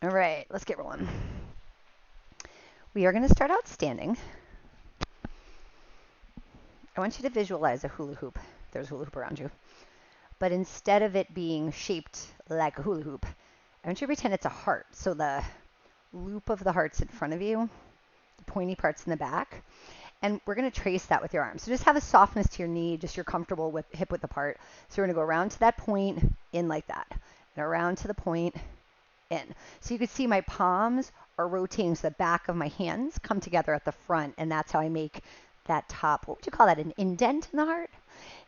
All right, let's get rolling. We are going to start out standing. I want you to visualize a hula hoop. There's a hula hoop around you. But instead of it being shaped like a hula hoop, I want you to pretend it's a heart. So the loop of the heart's in front of you, the pointy part's in the back. And we're going to trace that with your arms. So just have a softness to your knee, just you're comfortable with hip width apart. So we're going to go around to that point, in like that. And around to the point, in. So you can see my palms are rotating so the back of my hands come together at the front, and that's how I make that top, what would you call that, an indent in the heart?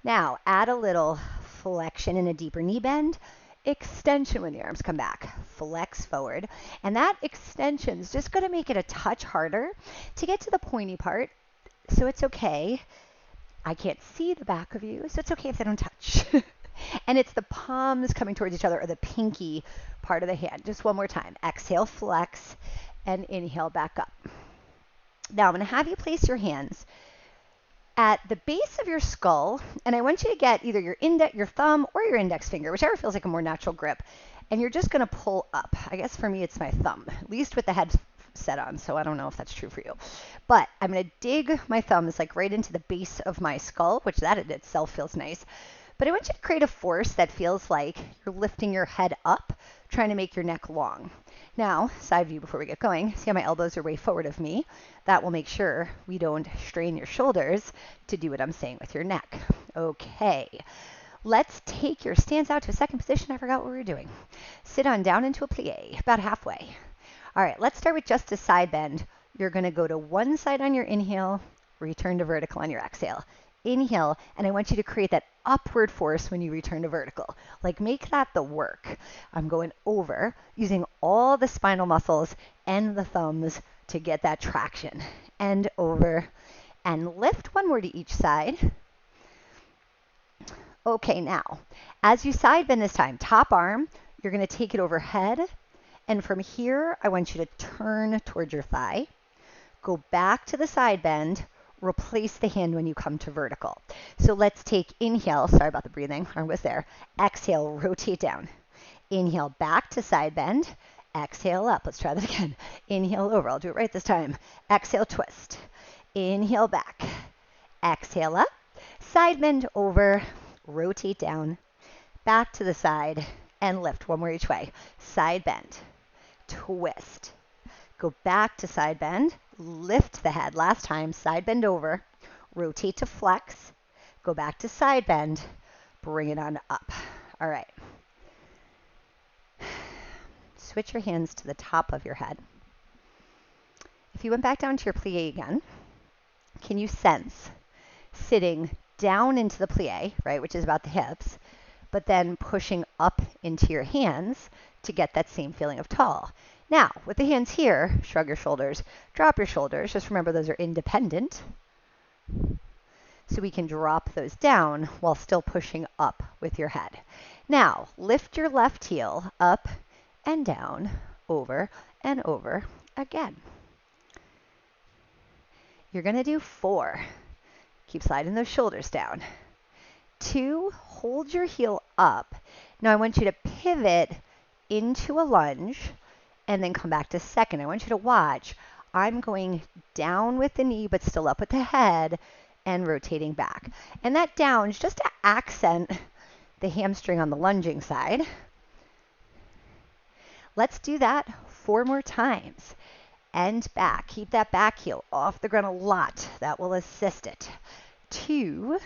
Now, add a little flexion and a deeper knee bend, extension when the arms come back, flex forward, and that extension is just going to make it a touch harder to get to the pointy part, so it's okay. I can't see the back of you, so it's okay if they don't touch. And it's the palms coming towards each other, or the pinky part of the hand. Just one more time. Exhale, flex, and inhale back up. Now I'm going to have you place your hands at the base of your skull, and I want you to get either your thumb or your index finger, whichever feels like a more natural grip, and you're just going to pull up. I guess for me it's my thumb, at least with the head set on, so I don't know if that's true for you. But I'm going to dig my thumbs like right into the base of my skull, which that in itself feels nice. But I want you to create a force that feels like you're lifting your head up, trying to make your neck long. Now, side view before we get going. See how my elbows are way forward of me? That will make sure we don't strain your shoulders to do what I'm saying with your neck. Okay. Let's take your stance out to a second position. I forgot what we were doing. Sit on down into a plie, about halfway. All right, let's start with just a side bend. You're going to go to one side on your inhale, return to vertical on your exhale. Inhale, and I want you to create that upward force when you return to vertical. Like make that the work. I'm going over, using all the spinal muscles and the thumbs to get that traction. And over, and lift. One more to each side. Okay, now, as you side bend this time, top arm, you're going to take it overhead. And from here, I want you to turn towards your thigh. Go back to the side bend. Replace the hand when you come to vertical. So let's take inhale. Sorry about the breathing. Arm was there. Exhale, rotate down. Inhale, back to side bend. Exhale up. Let's try that again. Inhale over. I'll do it right this time. Exhale, twist. Inhale back. Exhale up. Side bend over. Rotate down. Back to the side and lift. One more each way. Side bend. Twist. Go back to side bend, lift the head. Last time, side bend over, rotate to flex, go back to side bend, bring it on up. All right. Switch your hands to the top of your head. If you went back down to your plie again, can you sense sitting down into the plie, right, which is about the hips, but then pushing up into your hands to get that same feeling of tall? Now, with the hands here, shrug your shoulders, drop your shoulders. Just remember those are independent. So we can drop those down while still pushing up with your head. Now, lift your left heel up and down, over and over again. You're going to do 4. Keep sliding those shoulders down. 2, hold your heel up. Now I want you to pivot into a lunge and then come back to second. I want you to watch. I'm going down with the knee, but still up with the head and rotating back. And that down is just to accent the hamstring on the lunging side. Let's do that 4 more times. And back. Keep that back heel off the ground a lot. That will assist it. 2.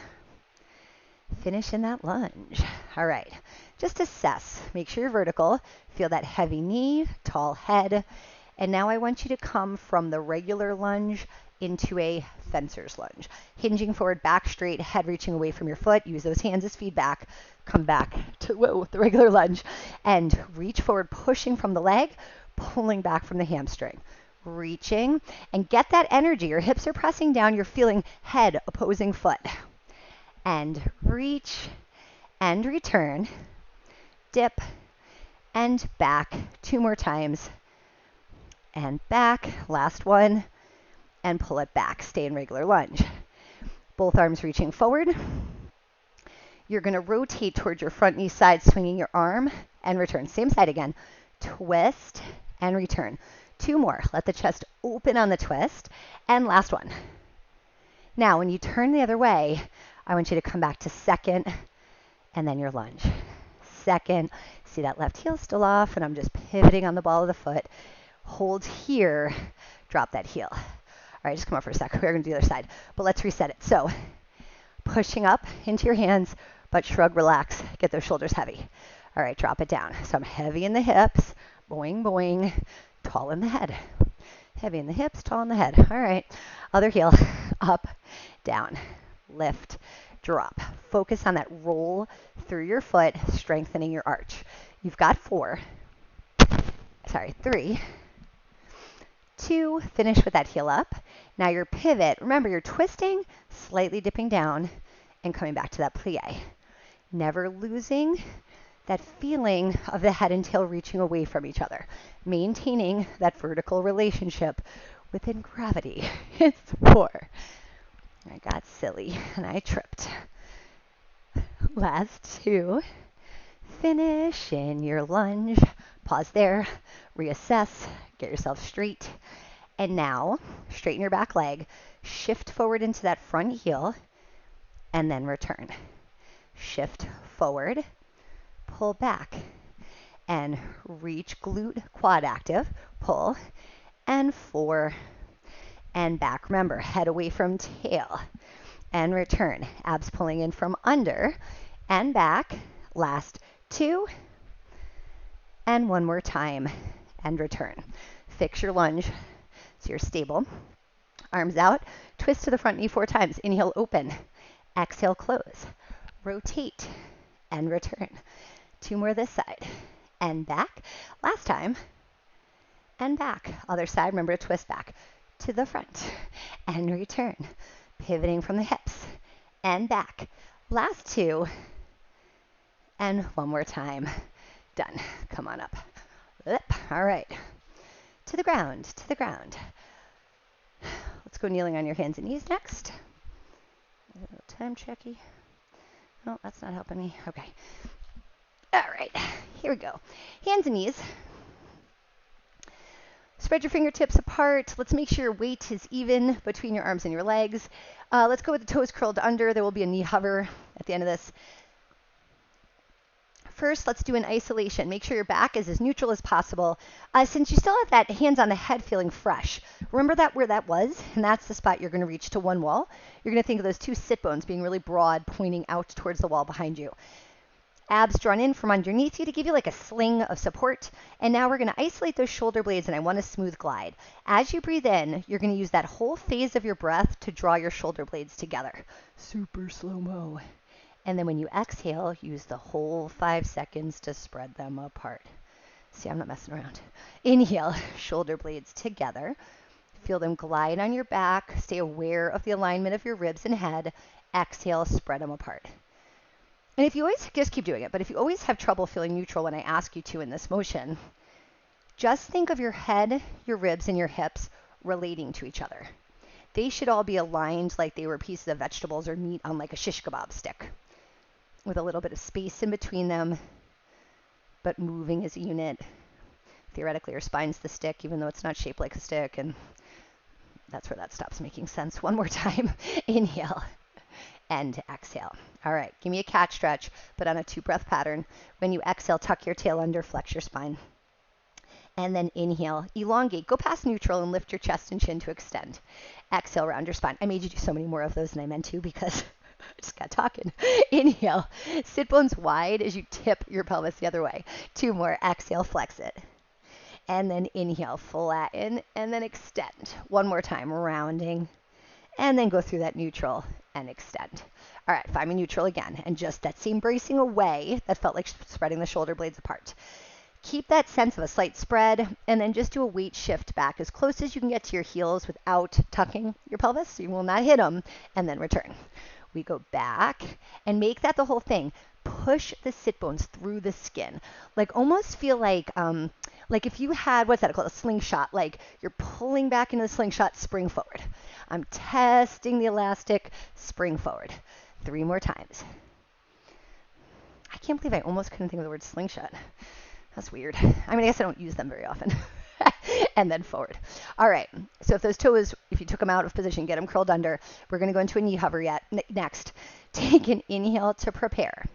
Finish in that lunge. All right. Just assess. Make sure you're vertical. Feel that heavy knee, tall head. And now I want you to come from the regular lunge into a fencer's lunge. Hinging forward, back straight, head reaching away from your foot. Use those hands as feedback. Come back to the regular lunge. And reach forward, pushing from the leg, pulling back from the hamstring. Reaching. And get that energy. Your hips are pressing down. You're feeling head opposing foot. And reach and return, dip and back. 2 more times. And back, last one, and pull it back. Stay in regular lunge. Both arms reaching forward. You're going to rotate towards your front knee side, swinging your arm, and return. Same side again. Twist and return. 2 more. Let the chest open on the twist. And last one. Now, when you turn the other way, I want you to come back to second and then your lunge. Second. See that left heel still off, and I'm just pivoting on the ball of the foot. Hold here. Drop that heel. All right, just come up for a sec. We're going to do the other side, but let's reset it. So, pushing up into your hands, but shrug, relax, get those shoulders heavy. All right, drop it down. So I'm heavy in the hips, boing, boing, tall in the head. Heavy in the hips, tall in the head. All right, other heel, up, down, lift, drop. Focus on that roll through your foot, strengthening your arch. You've got 3, 2, finish with that heel up. Now your pivot, remember you're twisting, slightly dipping down, and coming back to that plie. Never losing that feeling of the head and tail reaching away from each other. Maintaining that vertical relationship within gravity. It's 4. I got silly and I tripped. Last 2. Finish in your lunge. Pause there. Reassess. Get yourself straight. And now, straighten your back leg. Shift forward into that front heel. And then return. Shift forward. Pull back. And reach glute quad active. Pull. And 4. And back. Remember, head away from tail. And return. Abs pulling in from under. And back. Last 2. And one more time. And return. Fix your lunge so you're stable. Arms out. Twist to the front knee 4 times. Inhale, open. Exhale, close. Rotate and return. 2 more this side. And back. Last time. And back. Other side. Remember to twist back to the front. And return. Pivoting from the hips. And back. Last 2. And one more time. Done. Come on up. All right. To the ground. To the ground. Let's go kneeling on your hands and knees next. A little time checky. Oh, that's not helping me. Okay. All right. Here we go. Hands and knees. Spread your fingertips apart. Let's make sure your weight is even between your arms and your legs. Let's go with the toes curled under. There will be a knee hover at the end of this. First, let's do an isolation. Make sure your back is as neutral as possible. Since you still have that hands on the head feeling fresh, remember that where that was, and that's the spot you're going to reach to one wall. You're going to think of those 2 sit bones being really broad, pointing out towards the wall behind you. Abs drawn in from underneath you to give you like a sling of support. And now we're going to isolate those shoulder blades, and I want a smooth glide. As you breathe in, you're going to use that whole phase of your breath to draw your shoulder blades together. Super slow-mo. And then when you exhale, use the whole 5 seconds to spread them apart. See, I'm not messing around. Inhale, shoulder blades together. Feel them glide on your back. Stay aware of the alignment of your ribs and head. Exhale, spread them apart. And if you always, just keep doing it, but if you always have trouble feeling neutral when I ask you to in this motion, just think of your head, your ribs, and your hips relating to each other. They should all be aligned like they were pieces of vegetables or meat on like a shish kebab stick, with a little bit of space in between them, but moving as a unit. Theoretically, your spine's the stick, even though it's not shaped like a stick, and that's where that stops making sense. One more time. Inhale and exhale. All right, give me a cat stretch, but on a 2-breath pattern. When you exhale, tuck your tail under, flex your spine. And then inhale, elongate, go past neutral and lift your chest and chin to extend. Exhale, round your spine. I made you do so many more of those than I meant to because I just got talking. Inhale, sit bones wide as you tip your pelvis the other way. 2 more, exhale, flex it. And then inhale, flatten, and then extend. 1 more time, rounding, and then go through that neutral and extend. All right, find me neutral again, and just that same bracing away that felt like spreading the shoulder blades apart. Keep that sense of a slight spread, and then just do a weight shift back as close as you can get to your heels without tucking your pelvis, so you will not hit them, and then return. We go back and make that the whole thing. Push the sit bones through the skin. Like almost feel like if you had, what's that called, a slingshot, like you're pulling back into the slingshot, spring forward. I'm testing the elastic, spring forward. 3 more times. I can't believe I almost couldn't think of the word slingshot. That's weird. I mean, I guess I don't use them very often. and then forward. All right, so if those toes, if you took them out of position, get them curled under, we're going to go into a knee hover next. Take an inhale to prepare.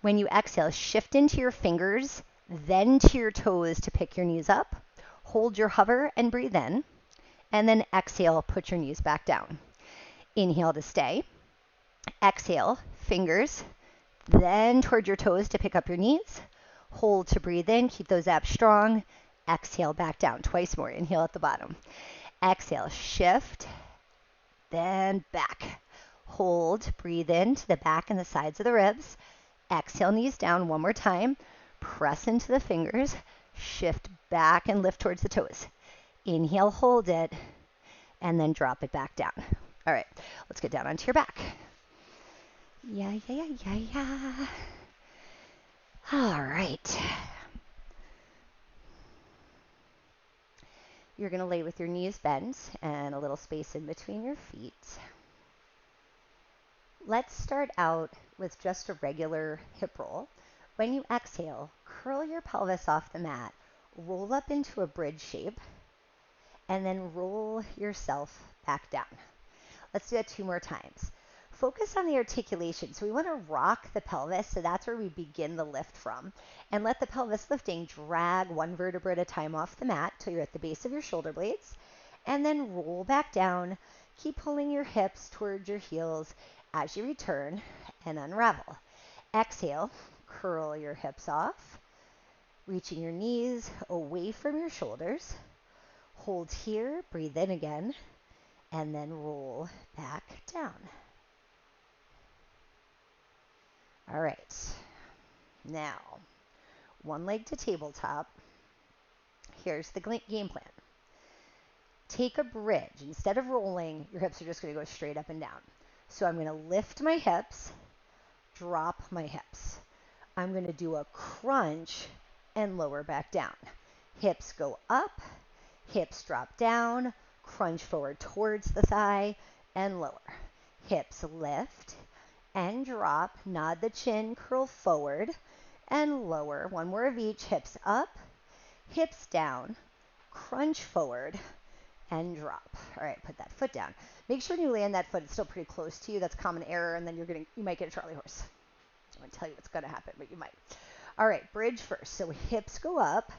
When you exhale, shift into your fingers, then to your toes to pick your knees up. Hold your hover and breathe in, and then exhale, put your knees back down. Inhale to stay. Exhale, fingers, then toward your toes to pick up your knees. Hold to breathe in, keep those abs strong. Exhale, back down. Twice more. Inhale at the bottom. Exhale, shift, then back. Hold, breathe in to the back and the sides of the ribs. Exhale, knees down one more time. Press into the fingers. Shift back and lift towards the toes. Inhale, hold it, and then drop it back down. All right, let's get down onto your back. Yeah. All right. You're going to lay with your knees bent and a little space in between your feet. Let's start out with just a regular hip roll. When you exhale, curl your pelvis off the mat, roll up into a bridge shape, and then roll yourself back down. Let's do that 2 more times. Focus on the articulation. So we want to rock the pelvis, so that's where we begin the lift from. And let the pelvis lifting drag one vertebra at a time off the mat till you're at the base of your shoulder blades. And then roll back down. Keep pulling your hips towards your heels as you return and unravel. Exhale, curl your hips off, reaching your knees away from your shoulders. Hold here, breathe in again, and then roll back down. All right, now, one leg to tabletop. Here's the game plan. Take a bridge. Instead of rolling, your hips are just going to go straight up and down. So I'm going to lift my hips, drop my hips. I'm going to do a crunch and lower back down. Hips go up, hips drop down, crunch forward towards the thigh, and lower. Hips lift and drop, nod the chin, curl forward, and lower. One more of each. Hips up, hips down, crunch forward, and drop. All right, put that foot down. Make sure when you land that foot, it's still pretty close to you. That's common error, and then you might get a Charlie horse. I won't tell you what's going to happen, but you might. All right, bridge first. So hips go up,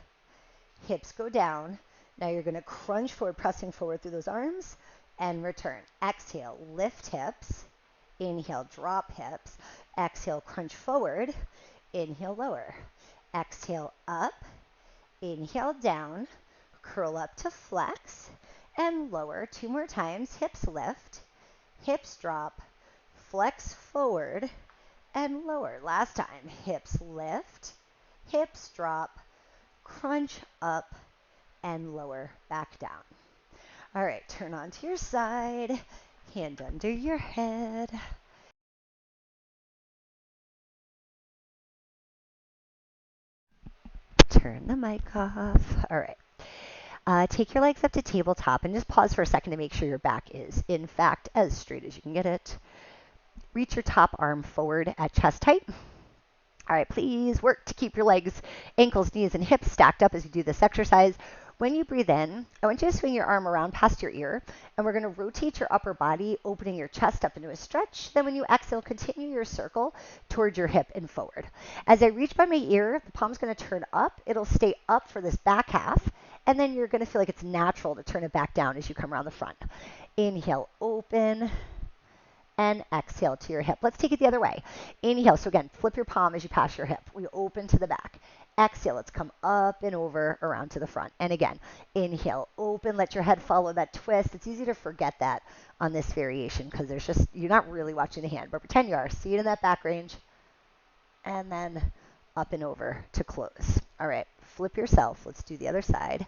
hips go down. Now you're going to crunch forward, pressing forward through those arms, and return. Exhale, lift hips. Inhale, drop hips. Exhale, crunch forward. Inhale, lower. Exhale, up. Inhale, down. Curl up to flex. And lower. 2 more times. Hips lift. Hips drop. Flex forward. And lower. Last time. Hips lift. Hips drop. Crunch up. And lower. Back down. All right. Turn onto your side. Hand under your head. Turn the mic off. All right. Take your legs up to tabletop and just pause for a second to make sure your back is, in fact, as straight as you can get it. Reach your top arm forward at chest height. All right, please work to keep your legs, ankles, knees, and hips stacked up as you do this exercise. When you breathe in, I want you to swing your arm around past your ear, and we're going to rotate your upper body, opening your chest up into a stretch. Then when you exhale, continue your circle towards your hip and forward. As I reach by my ear, the palm's going to turn up. It'll stay up for this back half, and then you're going to feel like it's natural to turn it back down as you come around the front. Inhale, open, and exhale to your hip. Let's take it the other way. Inhale, so again, flip your palm as you pass your hip. We open to the back. Exhale, let's come up and over around to the front. And again, inhale, open, let your head follow that twist. It's easy to forget that on this variation because you're not really watching the hand, but pretend you are. See it in that back range. And then up and over to close. All right, flip yourself. Let's do the other side.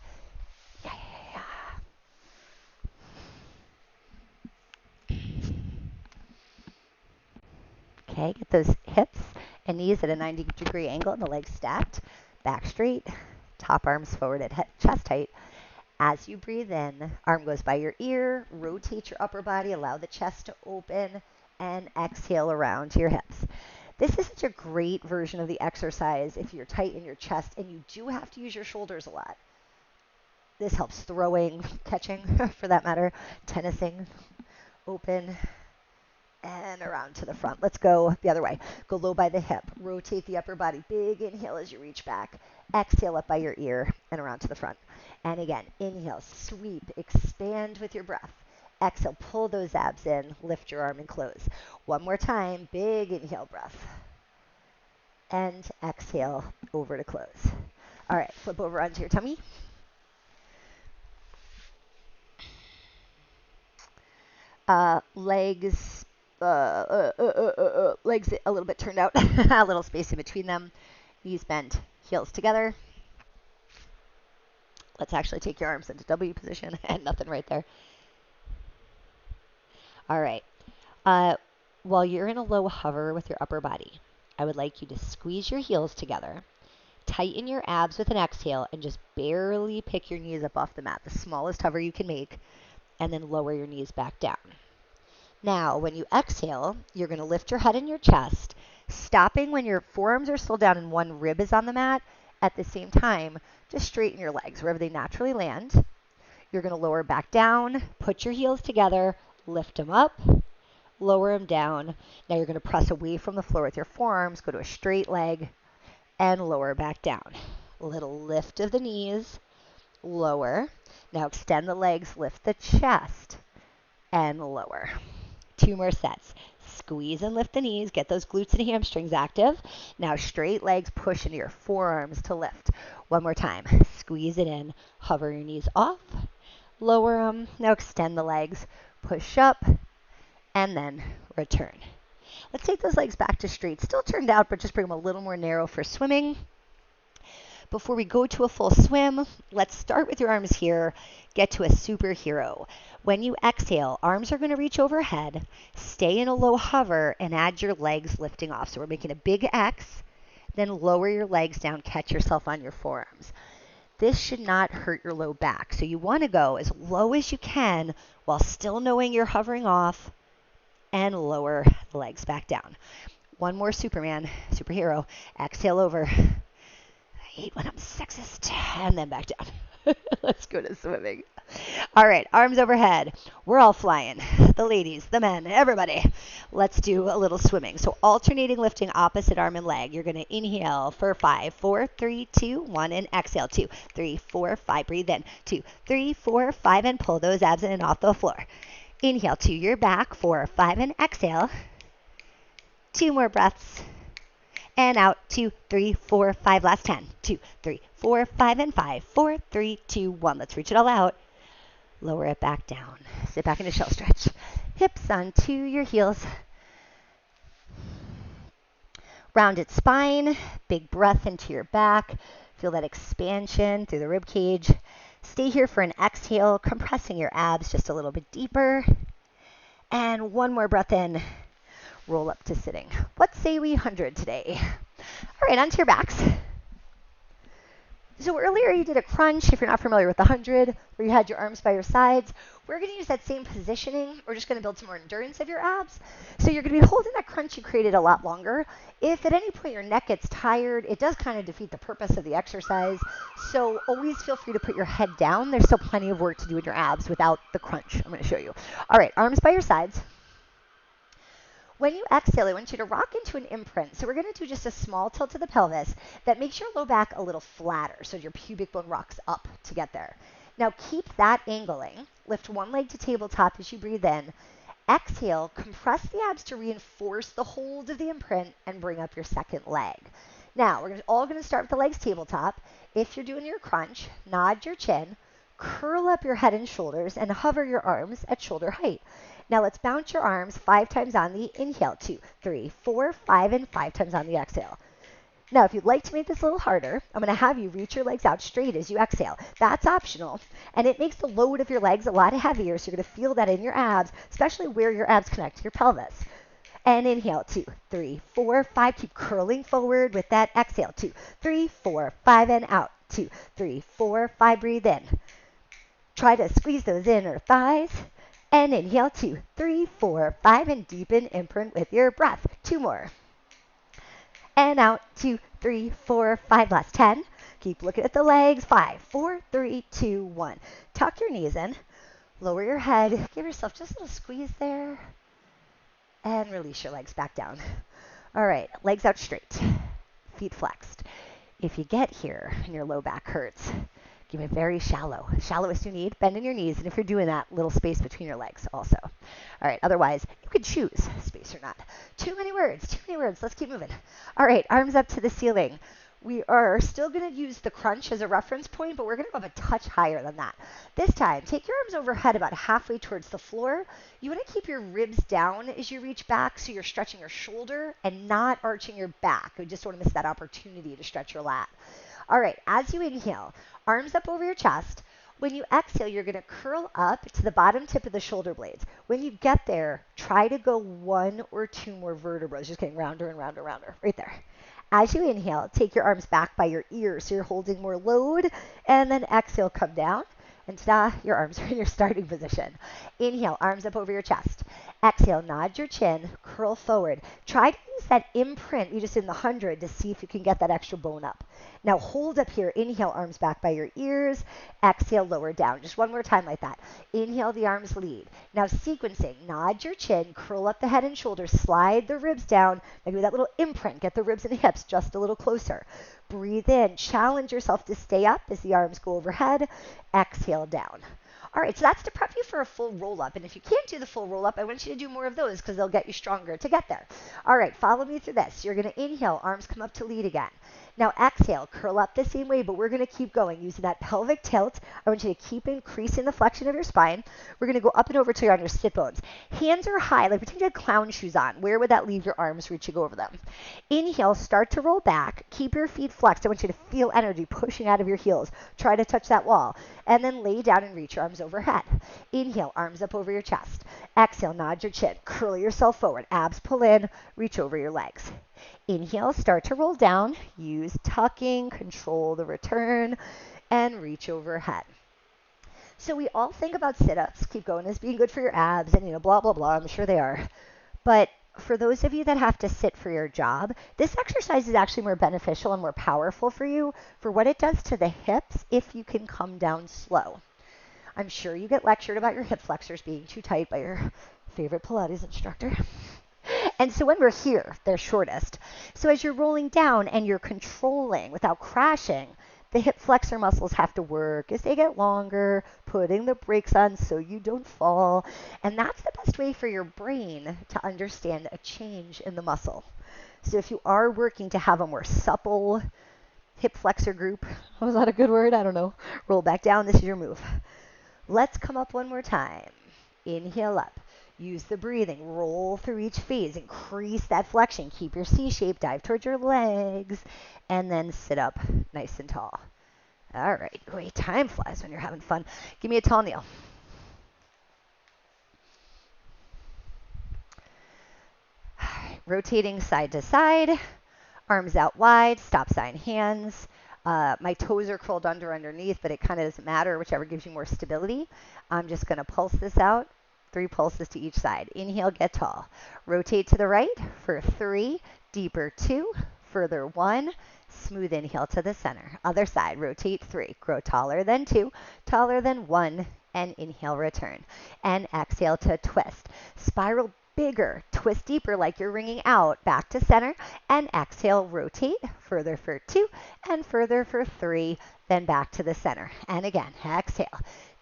Yeah. Okay, get those hips and knees at a 90-degree angle and the legs stacked. Back straight, top arms forward at chest height. As you breathe in, arm goes by your ear, rotate your upper body, allow the chest to open, and exhale around to your hips. This is such a great version of the exercise if you're tight in your chest and you do have to use your shoulders a lot. This helps throwing, catching for that matter, tennising. Open and around to the front. Let's go the other way. Go low by the hip. Rotate the upper body. Big inhale as you reach back. Exhale up by your ear and around to the front. And again, inhale, sweep, expand with your breath. Exhale, pull those abs in, lift your arm and close. One more time, big inhale breath. And exhale over to close. All right, flip over onto your tummy. Legs legs a little bit turned out, a little space in between them. Knees bent, heels together. Let's actually take your arms into W position and nothing right there. All right. While you're in a low hover with your upper body, I would like you to squeeze your heels together, tighten your abs with an exhale, and just barely pick your knees up off the mat, the smallest hover you can make, and then lower your knees back down. Now, when you exhale, you're going to lift your head and your chest, stopping when your forearms are still down and one rib is on the mat. At the same time, just straighten your legs wherever they naturally land. You're going to lower back down, put your heels together, lift them up, lower them down. Now you're going to press away from the floor with your forearms, go to a straight leg, and lower back down. A little lift of the knees, lower. Now extend the legs, lift the chest, and lower. 2 more sets. Squeeze and lift the knees. Get those glutes and hamstrings active. Now straight legs, push into your forearms to lift. One more time. Squeeze it in. Hover your knees off. Lower them. Now extend the legs. Push up. And then return. Let's take those legs back to straight. Still turned out, but just bring them a little more narrow for swimming. Before we go to a full swim, let's start with your arms here. Get to a superhero. When you exhale, arms are going to reach overhead. Stay in a low hover and add your legs lifting off. So we're making a big X. Then lower your legs down. Catch yourself on your forearms. This should not hurt your low back. So you want to go as low as you can while still knowing you're hovering off, and lower the legs back down. One more superhero. Exhale over. I hate when I'm sexist. And then back down. Let's go to swimming. All right, arms overhead. We're all flying. The ladies, the men, everybody. Let's do a little swimming. So alternating lifting opposite arm and leg. You're going to inhale for 5, 4, 3, 2, 1, and exhale. 2, 3, 4, 5. Breathe in. 2, 3, 4, 5, and pull those abs in and off the floor. Inhale to your back. 4, 5, and exhale. 2 more breaths. And out, 2, 3, 4, 5, last 10. 2, 3, 4, 5, and 5, 4, 3, 2, 1. Let's reach it all out. Lower it back down. Sit back into shell stretch. Hips onto your heels. Rounded spine. Big breath into your back. Feel that expansion through the rib cage. Stay here for an exhale, compressing your abs just a little bit deeper. And one more breath in. Roll up to sitting. What say we 100 today? All right, onto your backs. So earlier you did a crunch, if you're not familiar with the 100, where you had your arms by your sides. We're going to use that same positioning. We're just going to build some more endurance of your abs. So you're going to be holding that crunch you created a lot longer. If at any point your neck gets tired, it does kind of defeat the purpose of the exercise. So always feel free to put your head down. There's still plenty of work to do in your abs without the crunch. I'm going to show you. All right, arms by your sides. When you exhale, I want you to rock into an imprint. So we're going to do just a small tilt to the pelvis that makes your low back a little flatter, so your pubic bone rocks up to get there. Now keep that angling. Lift one leg to tabletop as you breathe in. Exhale, compress the abs to reinforce the hold of the imprint and bring up your second leg. Now, we're all going to start with the legs tabletop. If you're doing your crunch, nod your chin, curl up your head and shoulders, and hover your arms at shoulder height. Now let's bounce your arms 5 times on the inhale. 2, 3, 4, 5, and 5 times on the exhale. Now, if you'd like to make this a little harder, I'm going to have you reach your legs out straight as you exhale. That's optional, and it makes the load of your legs a lot heavier, so you're going to feel that in your abs, especially where your abs connect to your pelvis. And inhale, 2, 3, 4, 5. Keep curling forward with that exhale. 2, 3, 4, 5, and out. 2, 3, 4, 5. Breathe in. Try to squeeze those inner thighs. And inhale, 2, 3, 4, 5, and deepen imprint with your breath. 2 more. And out, 2, 3, 4, 5, last 10. Keep looking at the legs. 5, 4, 3, 2, 1. Tuck your knees in. Lower your head. Give yourself just a little squeeze there. And release your legs back down. All right, legs out straight. Feet flexed. If you get here and your low back hurts, give it very shallow. Shallowest you need. Bend in your knees. And if you're doing that, little space between your legs also. All right, otherwise, you could choose space or not. Too many words. Let's keep moving. All right, arms up to the ceiling. We are still going to use the crunch as a reference point, but we're going to go up a touch higher than that. This time, take your arms overhead about halfway towards the floor. You want to keep your ribs down as you reach back so you're stretching your shoulder and not arching your back. We just don't want to miss that opportunity to stretch your lat. All right, as you inhale, arms up over your chest. When you exhale, you're going to curl up to the bottom tip of the shoulder blades. When you get there, try to go 1 or 2 more vertebrae, just getting rounder and rounder, right there. As you inhale, take your arms back by your ears so you're holding more load, and then exhale, come down. And ta-da, your arms are in your starting position. Inhale, arms up over your chest. Exhale, nod your chin, curl forward. Try to use that imprint you just did in the 100 to see if you can get that extra bone up. Now hold up here. Inhale, arms back by your ears. Exhale, lower down. Just one more time like that. Inhale, the arms lead. Now sequencing, nod your chin, curl up the head and shoulders, slide the ribs down. Now do that little imprint. Get the ribs and hips just a little closer. Breathe in. Challenge yourself to stay up as the arms go overhead. Exhale down. All right, so that's to prep you for a full roll-up. And if you can't do the full roll-up, I want you to do more of those because they'll get you stronger to get there. All right, follow me through this. You're going to inhale, arms come up to lead again. Now exhale, curl up the same way, but we're going to keep going using that pelvic tilt. I want you to keep increasing the flexion of your spine. We're going to go up and over till you're on your sit bones. Hands are high, like pretend you had clown shoes on. Where would that leave your arms reaching over them? Inhale, start to roll back. Keep your feet flexed. I want you to feel energy pushing out of your heels. Try to touch that wall. And then lay down and reach your arms overhead. Inhale, arms up over your chest. Exhale, nod your chin. Curl yourself forward. Abs pull in. Reach over your legs. Inhale, start to roll down. Use tucking, control the return, and reach overhead. So we all think about sit-ups, keep going, as being good for your abs and, blah, blah, blah. I'm sure they are. But for those of you that have to sit for your job, this exercise is actually more beneficial and more powerful for you for what it does to the hips if you can come down slow. I'm sure you get lectured about your hip flexors being too tight by your favorite Pilates instructor. And so when we're here, they're shortest. So as you're rolling down and you're controlling without crashing, the hip flexor muscles have to work as they get longer, putting the brakes on so you don't fall. And that's the best way for your brain to understand a change in the muscle. So if you are working to have a more supple hip flexor group, was that a good word? I don't know. Roll back down. This is your move. Let's come up one more time. Inhale up. Use the breathing. Roll through each phase. Increase that flexion. Keep your C shape. Dive towards your legs. And then sit up nice and tall. All right. Wait, time flies when you're having fun. Give me a tall kneel. All right. Rotating side to side. Arms out wide. Stop sign hands. My toes are curled underneath, but it kind of doesn't matter, whichever gives you more stability. I'm just going to pulse this out. 3 pulses to each side. Inhale, get tall. Rotate to the right for 3, deeper 2, further 1, smooth inhale to the center. Other side, rotate 3, grow taller than 2, taller than 1, and inhale, return. And exhale to twist. Spiral bigger, twist deeper like you're wringing out, back to center, and exhale, rotate, further for 2, and further for 3, then back to the center. And again, exhale.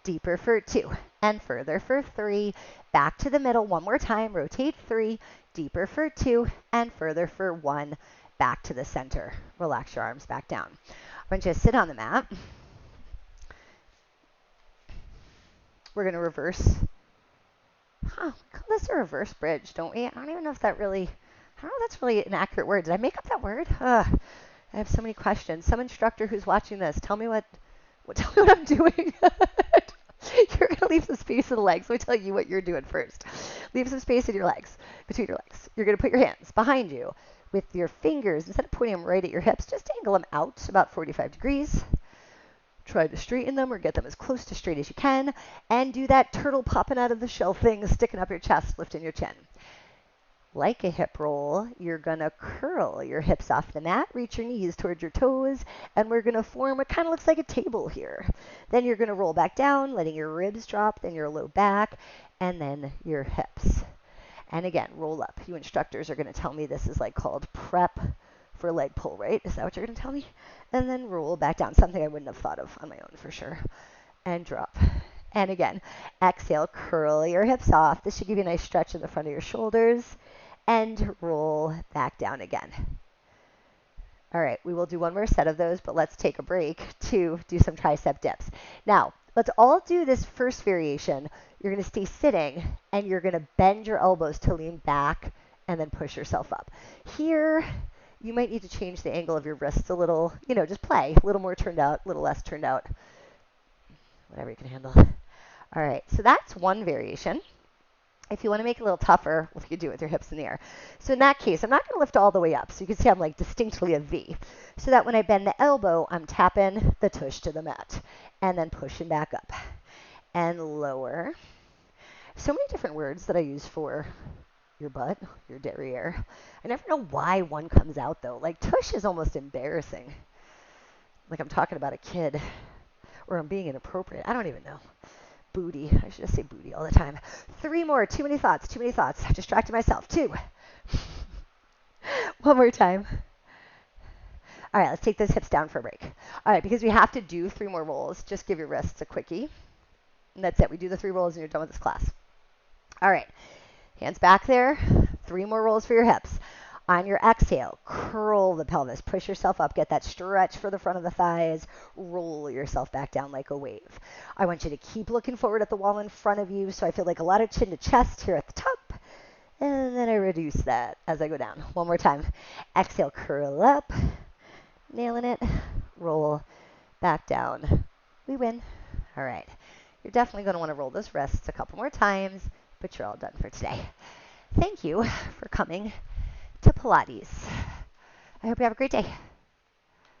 Deeper for 2, and further for 3, back to the middle one more time, rotate 3, deeper for 2, and further for 1, back to the center. Relax your arms back down. I want you to sit on the mat. We're going to reverse. We call this a reverse bridge, don't we? I don't even know if that really, I don't know if that's really an accurate word. Did I make up that word? I have so many questions. Some instructor who's watching this, tell me what I'm doing. You're going to leave some space in the legs. Let me tell you what you're doing first. Leave some space in your legs, between your legs. You're going to put your hands behind you with your fingers. Instead of pointing them right at your hips, just angle them out about 45 degrees. Try to straighten them or get them as close to straight as you can. And do that turtle popping out of the shell thing, sticking up your chest, lifting your chin. like a hip roll, you're going to curl your hips off the mat, reach your knees towards your toes, and we're going to form what kind of looks like a table here. Then you're going to roll back down, letting your ribs drop, then your low back, and then your hips. And again, roll up. You instructors are going to tell me this is like called prep for leg pull, right? Is that what you're going to tell me? And then roll back down, something I wouldn't have thought of on my own for sure. And drop. And again, exhale, curl your hips off. This should give you a nice stretch in the front of your shoulders. And roll back down again. All right, we will do one more set of those, but let's take a break to do some tricep dips. Now, let's all do this first variation. You're going to stay sitting, and you're going to bend your elbows to lean back and then push yourself up. Here, you might need to change the angle of your wrists a little, just play. A little more turned out, a little less turned out. Whatever you can handle. All right, so that's one variation. If you want to make it a little tougher, you could do it with your hips in the air. So in that case, I'm not going to lift all the way up. So you can see I'm like distinctly a V. So that when I bend the elbow, I'm tapping the tush to the mat. And then pushing back up. And lower. So many different words that I use for your butt, your derriere. I never know why one comes out, though. Like tush is almost embarrassing. Like I'm talking about a kid. Or I'm being inappropriate. I don't even know. Booty. I should just say booty all the time. 3 more. Too many thoughts. Too many thoughts. I've distracted myself. 2. One more time. All right, let's take those hips down for a break. All right, because we have to do 3 more rolls, just give your wrists a quickie. And that's it. We do the 3 rolls and you're done with this class. All right. Hands back there. 3 more rolls for your hips. On your exhale, curl the pelvis. Push yourself up. Get that stretch for the front of the thighs. Roll yourself back down like a wave. I want you to keep looking forward at the wall in front of you. So I feel like a lot of chin to chest here at the top. And then I reduce that as I go down. One more time. Exhale, curl up. Nailing it. Roll back down. We win. All right. You're definitely going to want to roll those wrists a couple more times, but you're all done for today. Thank you for coming to Pilates. I hope you have a great day.